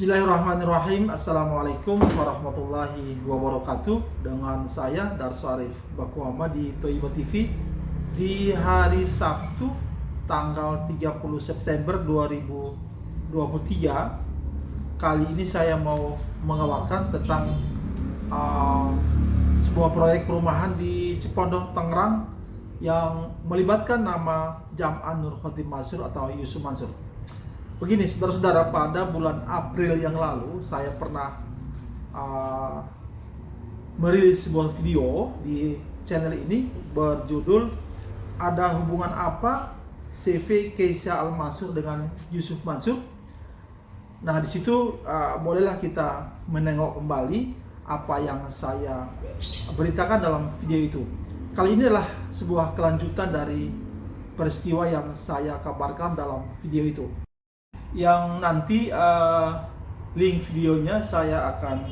Bismillahirrahmanirrahim. Assalamualaikum warahmatullahi wabarakatuh. Dengan saya Darso Arif Bakuama di Toiba TV di hari Sabtu tanggal 30 September 2023. Kali ini saya mau mengabarkan tentang sebuah proyek perumahan di Cipondoh, Tangerang yang melibatkan nama Jam'an Nur Khotim Mansur atau Yusuf Mansur. Begini saudara-saudara, pada bulan April yang lalu saya pernah merilis sebuah video di channel ini berjudul "Ada hubungan apa CV Keisha Al-Mansur dengan Yusuf Mansur?" Nah, di situ bolehlah kita menengok kembali apa yang saya beritakan dalam video itu. Kali ini adalah sebuah kelanjutan dari peristiwa yang saya kabarkan dalam video itu, yang nanti link videonya saya akan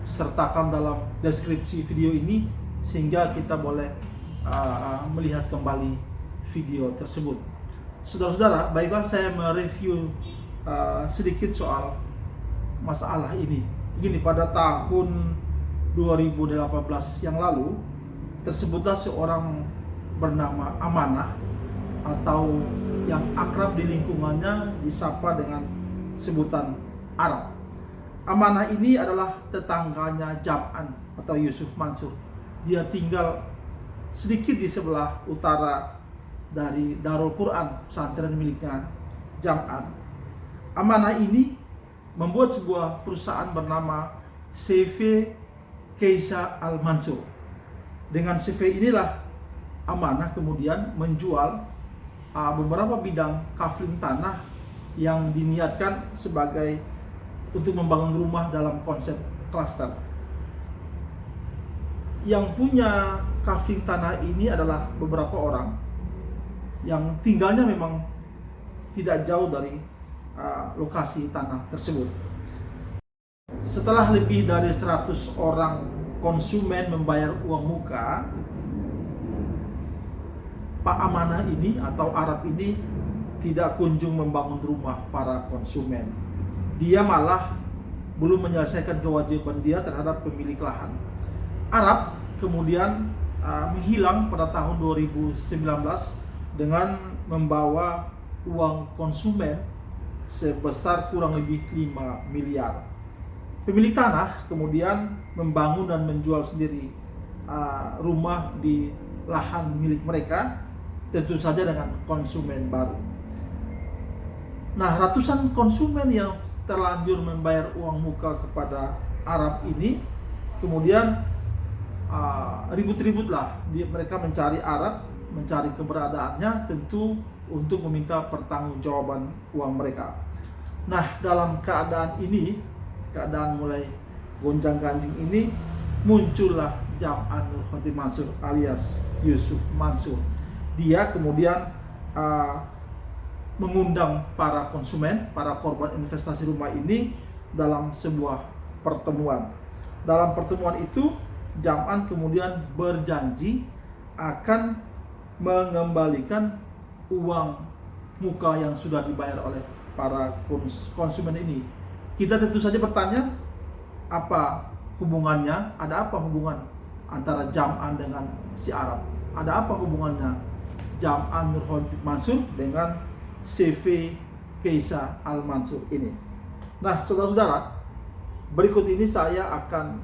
sertakan dalam deskripsi video ini sehingga kita boleh melihat kembali video tersebut. Saudara-saudara, baiklah saya mereview sedikit soal masalah ini. Begini, pada tahun 2018 yang lalu tersebutlah seorang bernama Amanah atau yang akrab di lingkungannya disapa dengan sebutan Arab. Amanah ini adalah tetangganya Jam'an atau Yusuf Mansur. Dia tinggal sedikit di sebelah utara dari Darul Quran, pesantren miliknya Jam'an. Amanah ini membuat sebuah perusahaan bernama CV Keisha Al-Mansur. Dengan CV inilah Amanah kemudian menjual beberapa bidang kafling tanah yang diniatkan sebagai untuk membangun rumah dalam konsep klaster. Yang punya kafling tanah ini adalah beberapa orang yang tinggalnya memang tidak jauh dari lokasi tanah tersebut. Setelah lebih dari 100 orang konsumen membayar uang muka, Pak Amanah ini atau Arab ini tidak kunjung membangun rumah para konsumen. Dia malah belum menyelesaikan kewajiban dia terhadap pemilik lahan. Arab kemudian menghilang pada tahun 2019 dengan membawa uang konsumen sebesar kurang lebih 5 miliar. Pemilik tanah kemudian membangun dan menjual sendiri rumah di lahan milik mereka, tentu saja dengan konsumen baru. Nah, ratusan konsumen yang terlanjur membayar uang muka kepada Arab ini kemudian ribut-ributlah mereka mencari Arab, mencari keberadaannya, tentu untuk meminta pertanggungjawaban uang mereka. Nah, dalam keadaan ini, keadaan mulai gonjang-ganjing ini, muncullah Jam'an Nur Khotim Mansur alias Yusuf Mansur. Dia kemudian mengundang para konsumen, para korban investasi rumah ini dalam sebuah pertemuan. Dalam pertemuan itu, Jam'an kemudian berjanji akan mengembalikan uang muka yang sudah dibayar oleh para konsumen ini. Kita tentu saja bertanya, apa hubungannya? Ada apa hubungan antara Jam'an dengan si Arab? Ada apa hubungannya Jam'an Nur Khotim Mansur dengan CV Keisha Al-Mansur ini? Nah, saudara-saudara, berikut ini saya akan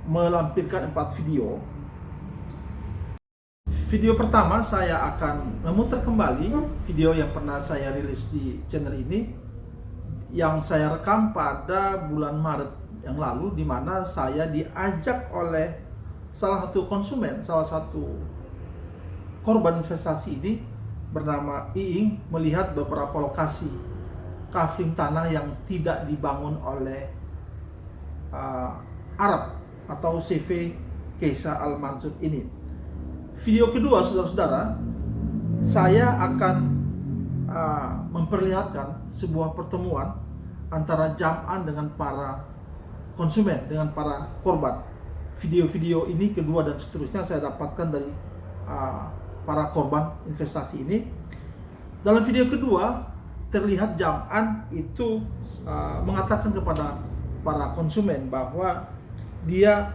melampirkan 4 video. Video pertama saya akan memutar kembali video yang pernah saya rilis di channel ini, yang saya rekam pada bulan Maret yang lalu, di mana saya diajak oleh salah satu konsumen, salah satu korban investasi ini bernama Iing melihat beberapa lokasi kafling tanah yang tidak dibangun oleh Arab atau CV Keisha Al-Mansur ini. Video kedua, saudara-saudara, saya akan memperlihatkan sebuah pertemuan antara Jam'an dengan para konsumen, dengan para korban. Video-video ini kedua dan seterusnya saya dapatkan dari para korban investasi ini. Dalam video kedua, terlihat Jam'an itu mengatakan kepada para konsumen bahwa dia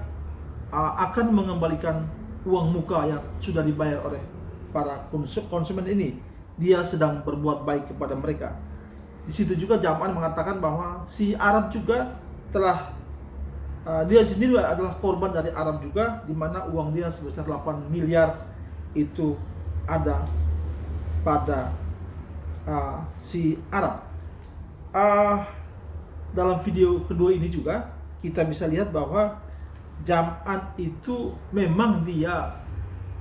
akan mengembalikan uang muka yang sudah dibayar oleh para konsumen ini. Dia sedang berbuat baik kepada mereka. Di situ juga Jam'an mengatakan bahwa si Arab juga telah dia sendiri adalah korban dari Arab juga, di mana uang dia sebesar 8 miliar itu ada pada si Arab. Dalam video kedua ini juga kita bisa lihat bahwa Jam'an itu memang dia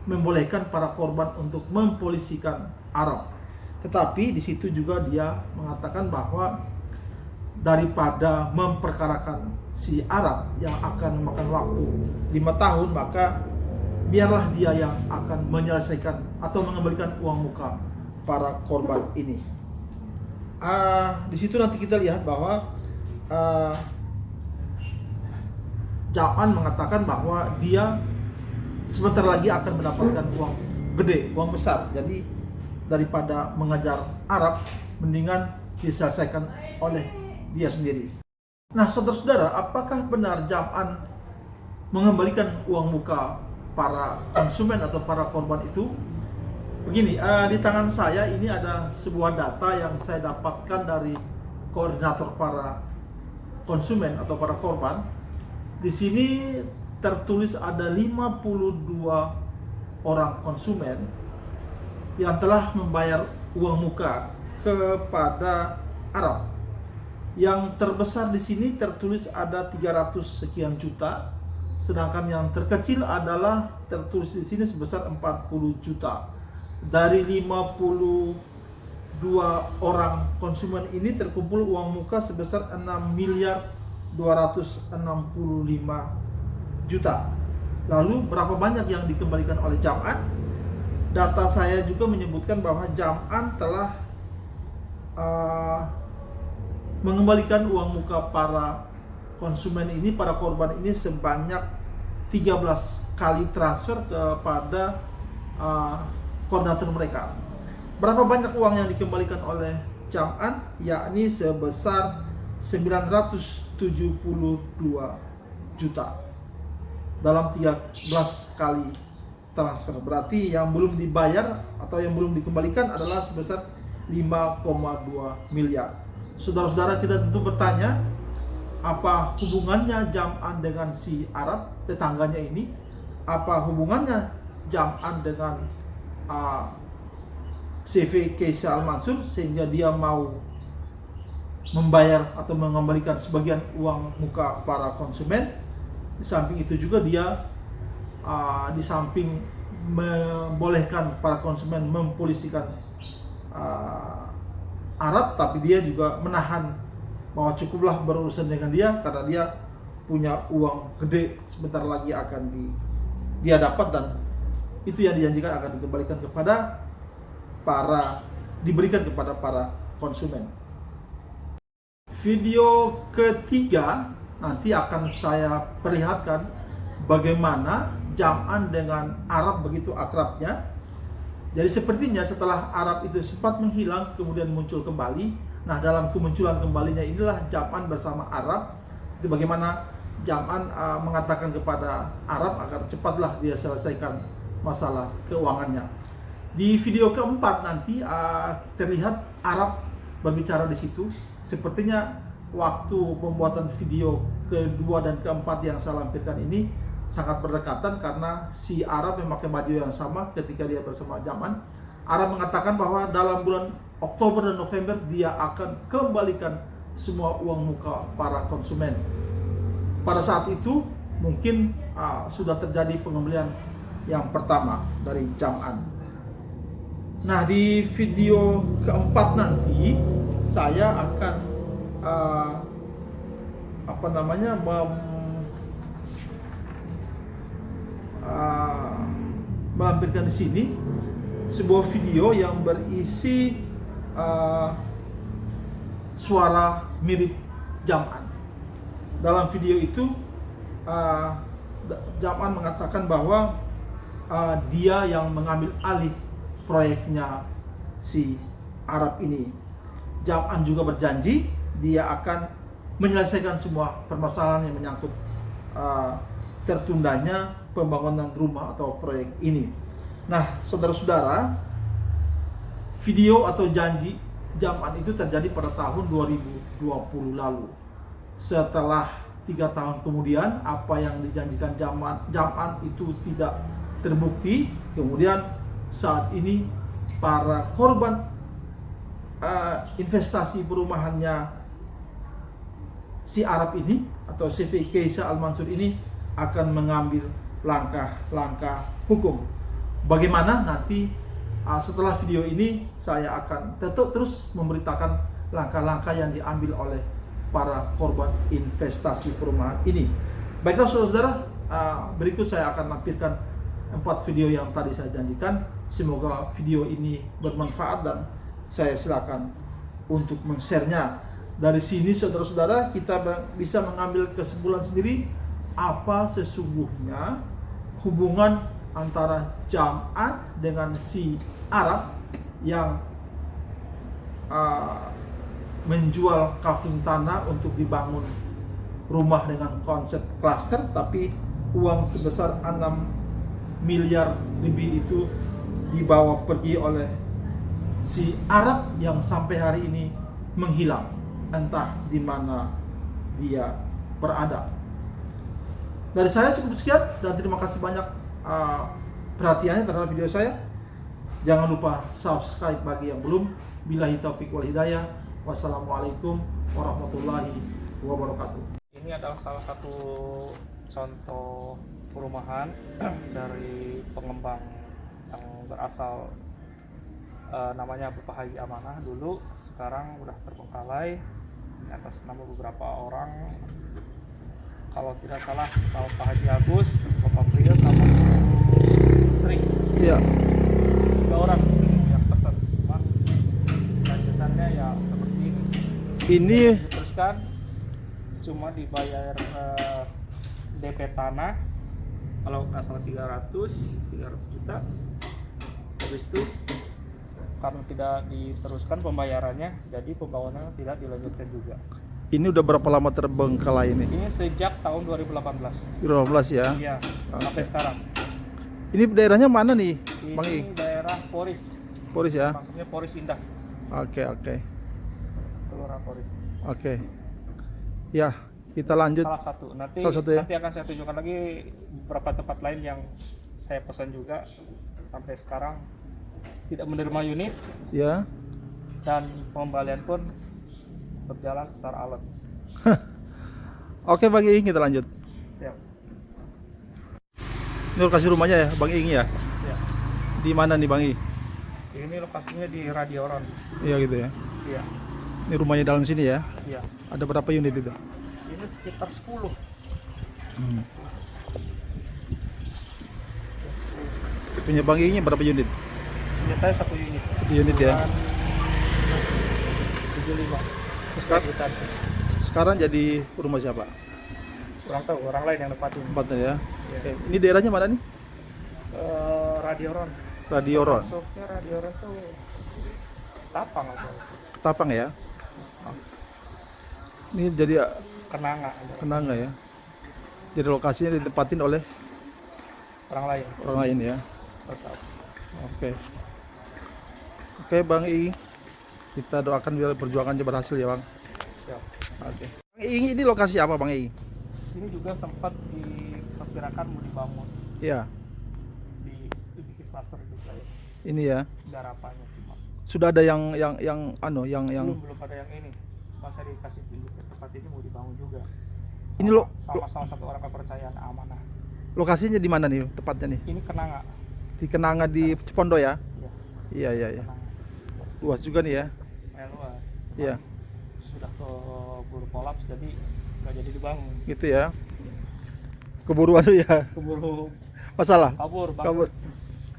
membolehkan para korban untuk mempolisikan Arab. Tetapi di situ juga dia mengatakan bahwa daripada memperkarakan si Arab yang akan memakan waktu 5 tahun, maka biarlah dia yang akan menyelesaikan atau mengembalikan uang muka para korban ini. Di situ nanti kita lihat bahwa Jam'an mengatakan bahwa dia sebentar lagi akan mendapatkan uang gede, uang besar. Jadi daripada mengajar Arab, mendingan diselesaikan oleh dia sendiri. Nah, saudara-saudara, apakah benar Jam'an mengembalikan uang muka para konsumen atau para korban itu? Begini, di tangan saya ini ada sebuah data yang saya dapatkan dari koordinator para konsumen atau para korban. Di sini tertulis ada 52 orang konsumen yang telah membayar uang muka kepada Arab. Yang terbesar di sini tertulis ada 300 sekian juta, sedangkan yang terkecil adalah tertulis di sini sebesar 40 juta. Dari 52 orang konsumen ini terkumpul uang muka sebesar 6 miliar 265 juta. Lalu berapa banyak yang dikembalikan oleh Jam'an? Data saya juga menyebutkan bahwa Jam'an telah mengembalikan uang muka para konsumen ini, para korban ini sebanyak 13 kali transfer kepada koordinator mereka. Berapa banyak uang yang dikembalikan oleh Jam'an? Yakni sebesar 972 juta dalam 13 kali transfer. Berarti yang belum dibayar atau yang belum dikembalikan adalah sebesar 5,2 miliar. Saudara-saudara, kita tentu bertanya, apa hubungannya Jam'an dengan si Arab, tetangganya ini? Apa hubungannya Jam'an dengan CV Kaisya Al-Mansur sehingga dia mau membayar atau mengembalikan sebagian uang muka para konsumen? Di samping itu juga dia di samping membolehkan para konsumen mempolisikan Arab, tapi dia juga menahan bahwa cukuplah berurusan dengan dia karena dia punya uang gede sebentar lagi akan dia dapat, dan itu yang dijanjikan akan dikembalikan diberikan kepada para konsumen. Video ketiga nanti akan saya perlihatkan bagaimana Jam'an dengan Arab begitu akrabnya. Jadi sepertinya setelah Arab itu sempat menghilang kemudian muncul kembali. Nah, dalam kemunculan kembalinya inilah Jam'an bersama Arab. Itu bagaimana Jam'an mengatakan kepada Arab agar cepatlah dia selesaikan masalah keuangannya. Di video keempat nanti terlihat Arab berbicara di situ. Sepertinya waktu pembuatan video kedua dan keempat yang saya lampirkan ini sangat berdekatan karena si Arab memakai baju yang sama ketika dia bersama Jam'an. Arab mengatakan bahwa dalam bulan Oktober dan November dia akan kembalikan semua uang muka para konsumen. Pada saat itu mungkin sudah terjadi pengembalian yang pertama dari Jam'an. Nah, di video keempat nanti saya akan melampirkan di sini sebuah video yang berisi suara mirip Jam'an. Dalam video itu Jam'an mengatakan bahwa dia yang mengambil alih proyeknya si Arab ini. Jam'an juga berjanji dia akan menyelesaikan semua permasalahan yang menyangkut tertundanya pembangunan rumah atau proyek ini. Nah, saudara-saudara, video atau janji Jam'an itu terjadi pada tahun 2020 lalu. Setelah 3 tahun kemudian, apa yang dijanjikan Jam'an itu tidak terbukti. Kemudian saat ini para korban investasi perumahannya si Arab ini atau CV Kaisa Al-Mansur ini akan mengambil langkah-langkah hukum. Bagaimana nanti setelah video ini saya akan tetap terus memberitakan langkah-langkah yang diambil oleh para korban investasi perumahan ini. Baiklah saudara-saudara, berikut saya akan lampirkan 4 video yang tadi saya janjikan. Semoga video ini bermanfaat dan saya silakan untuk men-share-nya. Dari sini saudara-saudara kita bisa mengambil kesimpulan sendiri apa sesungguhnya hubungan antara Jam'an dengan si Arab yang menjual kafling tanah untuk dibangun rumah dengan konsep klaster, tapi uang sebesar 6 miliar lebih itu dibawa pergi oleh si Arab yang sampai hari ini menghilang, entah di mana dia berada. Dari saya cukup sekian dan terima kasih banyak perhatiannya terhadap video saya. Jangan lupa subscribe bagi yang belum. Billahi taufiq wal hidayah. Wassalamualaikum warahmatullahi wabarakatuh. Ini adalah salah satu contoh perumahan dari pengembang yang berasal namanya Bapak Haji Amanah dulu, sekarang udah terbengkalai atas nama beberapa orang. Kalau tidak salah Pak Haji Agus, Bapak Priyo, sama Sri. Iya. 3 orang yang pesan. Cuman lanjutannya ya seperti ini. Ini Diteruskan cuma dibayar DP tanah kalau nggak salah 300 juta. Habis itu karena tidak diteruskan pembayarannya, jadi pembangunan tidak dilanjutkan juga. ini udah berapa lama terbengkalai ini? Ini sejak tahun 2018. 2015 ya. Iya, sampai sekarang. Ini daerahnya mana nih, Ini Bang I? daerah Poris. Poris ya. Maksudnya Poris Indah. Oke. Kelurahan Poris. Oke. Ya, kita lanjut. Salah satu. Nanti ya. nanti akan saya tunjukkan lagi beberapa tempat lain yang saya pesan juga sampai sekarang tidak menerima unit Ya. dan pengembalian pun berjalan secara alot. Oke, Bang I, kita lanjut. Siap. Ini lokasi rumahnya ya, Bang I ya. Ya. Di mana nih, Bang I? Ini lokasinya di Radioron. Iya gitu ya. Iya. Ini rumahnya dalam sini ya. Iya. Ada berapa unit itu? Ini sekitar 10. Punya Bang I-nya berapa unit? Ini saya 1 unit. 1 unit ya. 75. Sekarang jadi rumah siapa? Kurang tahu, orang lain yang nempatin. Tempatnya ya. Iya. Oke. Ini daerahnya mana nih? Radioron. Radioron. Masuknya Radioron tuh Tapang atau Tapang ya. Ini jadi Kenanga. Kenanga ya. Jadi lokasinya ditempatin oleh Orang lain. orang lain ya. Tetap. Oke. Oke, Bang I. Kita doakan biar perjuangannya berhasil ya, Bang. Siap. Oke. Bang I, ini lokasi apa, Bang I? Ini juga sempat diperkirakan mau dibangun Iya. di bikin klaster juga ya. Ini ya. Garapannya cuma. Sudah ada yang Belum ada yang ini. Pas saya dikasih tunjuk ke tempat ini mau dibangun juga. Ini lo Sama satu orang kepercayaan Amanah. lokasinya di mana nih tepatnya nih? Ini Kenanga. Di Kenanga di Cipondo ya? Ya, Iya. Kenanga. Luas juga nih ya. Luas. Iya. Sudah keburu kolaps jadi nggak jadi dibangun. Gitu ya. Keburu aduh ya. Keburu Masalah. kabur. Kabur.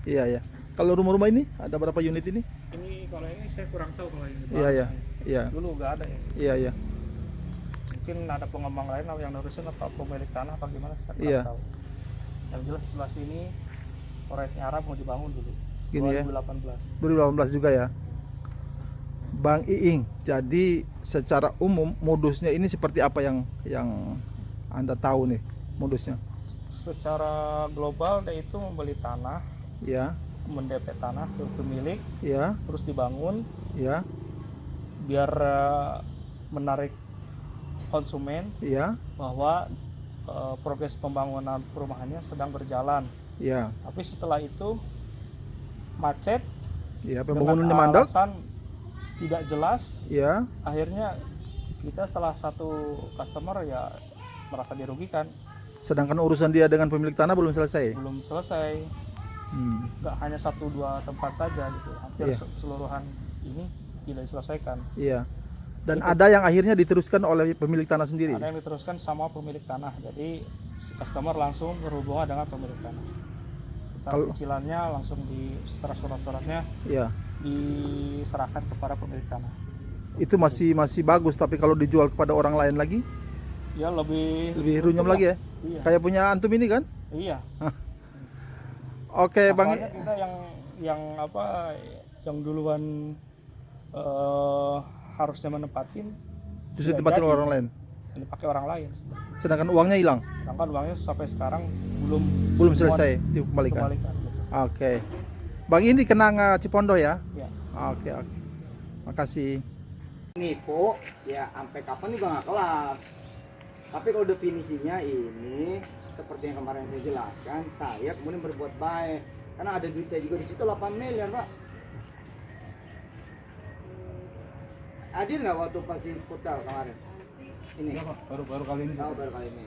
Iya. Kalau rumah-rumah ini ada berapa unit ini? Ini kalau ini saya kurang tahu kalau ini. Iya. Dulu nggak ada ya. Iya. Mungkin ada pengembang lain yang nerusin atau pemilik tanah apa gimana saya kurang Iya. tahu. Yang jelas sebelah sini proyeknya Arab mau dibangun dulu. Gini ya. 2018. 2018 juga ya. Bang Iing, jadi secara umum modusnya ini seperti apa yang Anda tahu nih modusnya? Secara global dia itu membeli tanah, Ya, mendepet tanah ke pemilik, ya, terus dibangun ya, biar menarik konsumen ya, bahwa progres pembangunan perumahannya sedang berjalan. ya, Tapi setelah itu macet ya. dengan Pembangunannya mandek. alasan tidak jelas, Ya, akhirnya kita salah satu customer ya merasa dirugikan. sedangkan urusan dia dengan pemilik tanah belum selesai. Belum selesai, nggak hanya 1-2 tempat saja gitu, hampir Iya. keseluruhan ini tidak diselesaikan. Iya. Dan ada yang akhirnya diteruskan oleh pemilik tanah sendiri. Ada yang diteruskan sama pemilik tanah, jadi si customer langsung berhubungan dengan pemilik tanah. Kalau- Cicilannya langsung setelah surat-suratnya Ya. diserahkan kepada pemilik tanah. Itu masih bagus, tapi kalau dijual kepada orang lain lagi Ya lebih runyam lagi ya. Iya. Kayak punya antum ini kan? Iya. Oke, Bang. Masalahnya kita yang duluan harusnya menempatin Justru tidak tempatin jadi. orang lain. Ini pakai orang lain. Sedangkan uangnya hilang, Sedangkan uangnya sampai sekarang belum selesai dikembalikan. dikembalikan. Oke. Bang ini kenang Cipondo ya? Ya. Oke. Makasih. Nipu ya sampai kapan juga nggak kelar. Tapi kalau definisinya ini seperti yang kemarin saya jelaskan, saya kemudian berbuat baik karena ada duit saya juga di situ 8 miliar, Pak. Adil nggak waktu pas di futsal kemarin? Ini baru kali ini. tahu baru kali ini.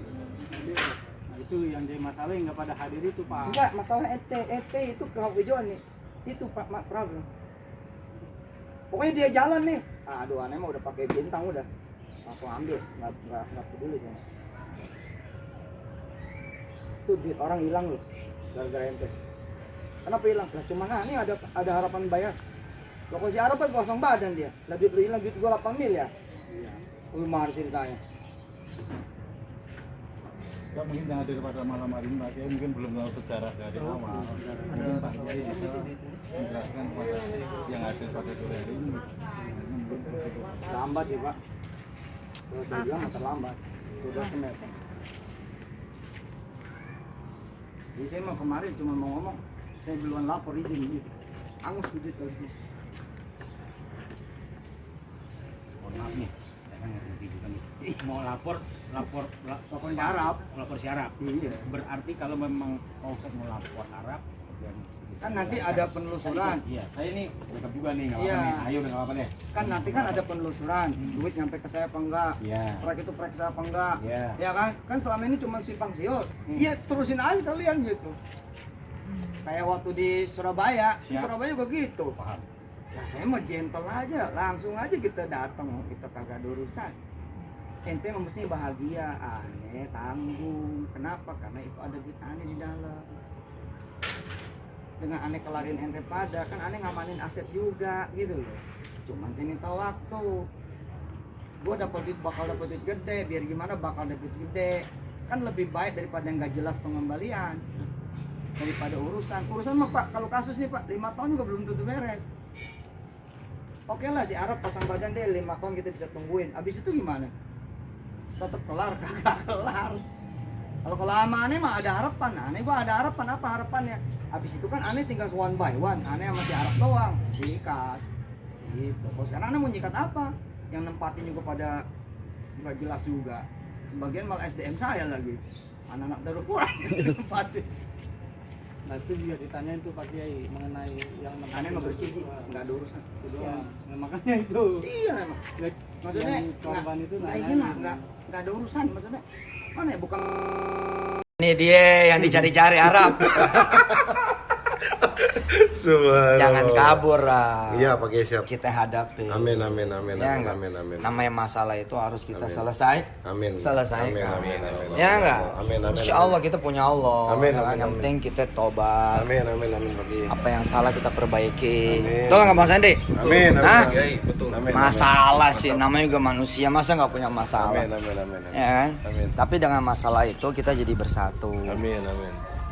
Nah, itu yang jadi masalah yang nggak pada hadir itu Pak. Enggak, masalah ET itu kehijauan nih. Itu Pak problem. Pokoknya dia jalan nih. Aduh, aneh mah udah pakai bintang udah. Langsung ambil, nggak peduli sama. Itu duit orang hilang loh gara-gara ente. Kenapa hilang? Lah cuma ini ada harapan bayar. Lo kalau si Arab kan kosong badan dia. Lah duit lu hilang, duit gua 8 miliar. Iya. Gimana ceritanya? Pak mungkin yang hadir pada malam hari ini Pak Kiai mungkin belum tahu sejarah dari awal. Mungkin Pak Kiai bisa menjelaskan kepada yang hadir pada sore hari ini. Lambat ya Pak. Kalau saya bilang terlambat. Sudah kemet. Jadi saya mau kemarin cuma mau ngomong, saya duluan lapor izin gitu. Angus gitu tadi. Mohon maaf nih, saya kan ngerti juga nih. Mau lapor Lapor di Arab. lapor si Arab. Iya. Berarti kalau memang Polsek mau lapor Arab, dan Kan nanti ada penelusuran. Iya, saya ini dekat juga nih, nggak Iya. apa-apa nih. Ayo, udah nggak apa-apa deh. Kan nanti kan ada penelusuran. Duit nyampe ke saya apa enggak? Iya. Proyek itu proyek saya apa enggak? Iya. Ya kan? Kan selama ini cuma simpang siur. Iya, terusin aja kalian gitu. Kayak waktu di Surabaya. Di Siap. Surabaya juga gitu. Paham. Nah, saya mah gentle aja, langsung aja kita datang, kita kagak ada urusan. Ente mah mesti bahagia, aneh tanggung. Kenapa? Karena itu ada duit aneh di dalam. Dengan aneh kelarin ente pada, kan aneh ngamanin aset juga gitu loh. Cuman saya minta waktu. Gue bakal dapet duit gede, biar gimana bakal dapet duit gede. Kan lebih baik daripada nggak jelas pengembalian. Daripada urusan mah Pak, kalau kasus nih Pak 5 tahun juga belum tentu beres. Oke lah si Arab pasang badan deh 5 tahun kita bisa tungguin. Abis itu gimana? Tetap kelar kagak kelar. Kalau lama aneh mah ada harapan. Aneh gua ada harapan, apa harapannya? Abis itu kan aneh tinggal one by one. Aneh sama si Arab doang sikat gitu. Kalau sekarang aneh mau nyikat apa? Yang nempatin juga pada nggak jelas juga. Sebagian malah SDM saya lagi. Anak-anak baru kurang nempatin. Nah itu juga ditanyain tuh Pak Kiai mengenai yang Aneh mah bersih sih, nggak ada urusan. Itu doang. Nah, makanya itu. Iya emang. Maksudnya yang korban itu nggak nanyain. ini lah, nggak ada urusan maksudnya. Mana ya bukan. Ini dia yang dicari-cari Arab. Jangan kabur lah. Iya, pakai siap. Kita hadapi. Amin. Ya enggak? Namanya masalah itu harus kita selesai. Amin. Selesaikan. Amin. Ya enggak? Amin. Insya Allah kita punya Allah. Amin, Ya kan? amin, Yang amin. penting kita tobat. Amin. Pakai. Apa yang salah kita perbaiki. Amin. Betul nggak Bang Sandi? Amin. Hah? Betul. Amin. Masalah sih, namanya juga manusia. Masa nggak punya masalah? Amin. Ya kan? Amin. Tapi dengan masalah itu kita jadi bersatu. Amin.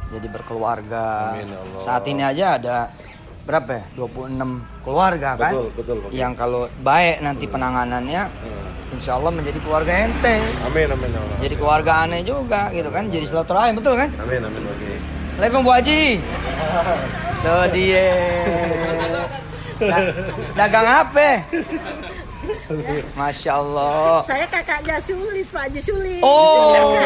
Jadi berkeluarga. Amin, ya Allah. Saat ini aja ada berapa ya? 26 keluarga kan? Betul. Yang kalau baik nanti penanganannya insya Allah menjadi keluarga ente. Amin. Jadi keluarga aneh juga gitu kan, jadi silaturahim, betul kan? Amin. Oke. Assalamualaikum Bu Haji. Tuh dia. Dagang apa? Masya Allah. Saya kakaknya Sulis, Pak Haji Sulis. Oh.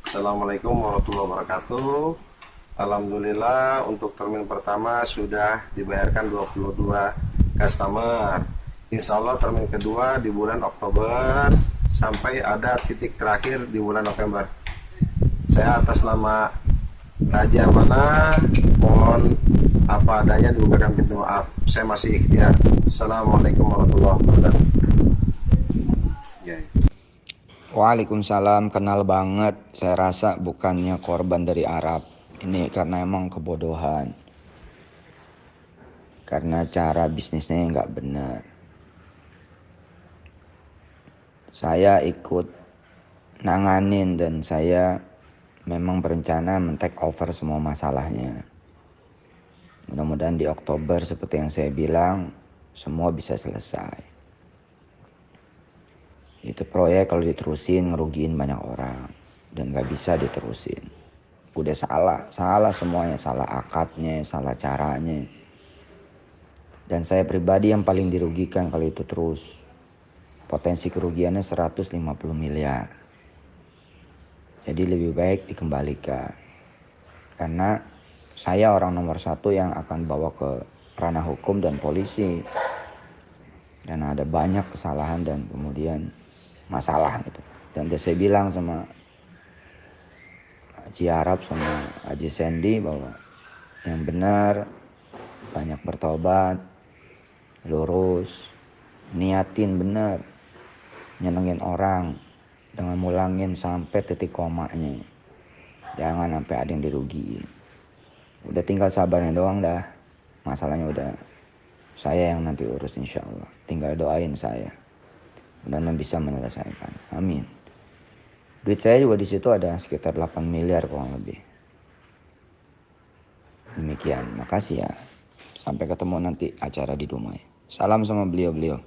Assalamualaikum warahmatullahi wabarakatuh. Alhamdulillah untuk termin pertama sudah dibayarkan 22 customer. Insya Allah termin kedua di bulan Oktober sampai ada titik terakhir di bulan November. Saya atas nama Haji Amanah mohon apa adanya dibukakan pintu maaf. Saya masih ikhtiar. Assalamualaikum warahmatullahi wabarakatuh. Waalaikumsalam, kenal banget. Saya rasa bukannya korban dari Arab. Ini karena emang kebodohan. Karena cara bisnisnya nggak benar. Saya ikut nanganin dan saya memang berencana men-take over semua masalahnya. Mudah-mudahan di Oktober seperti yang saya bilang, semua bisa selesai. Itu proyek kalau diterusin ngerugiin banyak orang dan gak bisa diterusin. Udah salah semuanya, salah akadnya, salah caranya. Dan saya pribadi yang paling dirugikan kalau itu terus. Potensi kerugiannya 150 miliar. Jadi lebih baik dikembalikan. Karena saya orang nomor 1 yang akan bawa ke ranah hukum dan polisi. Karena ada banyak kesalahan dan kemudian masalah gitu. Dan saya bilang sama Haji Arab sama Haji Sandy bahwa yang benar banyak bertobat, lurus, niatin benar, nyenengin orang dengan mulangin sampai titik komanya. Jangan sampai ada yang dirugiin. Udah tinggal sabarnya doang dah. Masalahnya udah saya yang nanti urus insya Allah. Tinggal doain saya. Dan bisa menyelesaikan. Amin. Duit saya juga di situ ada sekitar 8 miliar kurang lebih. Demikian. Makasih ya. Sampai ketemu nanti acara di Dumai. Salam sama beliau-beliau.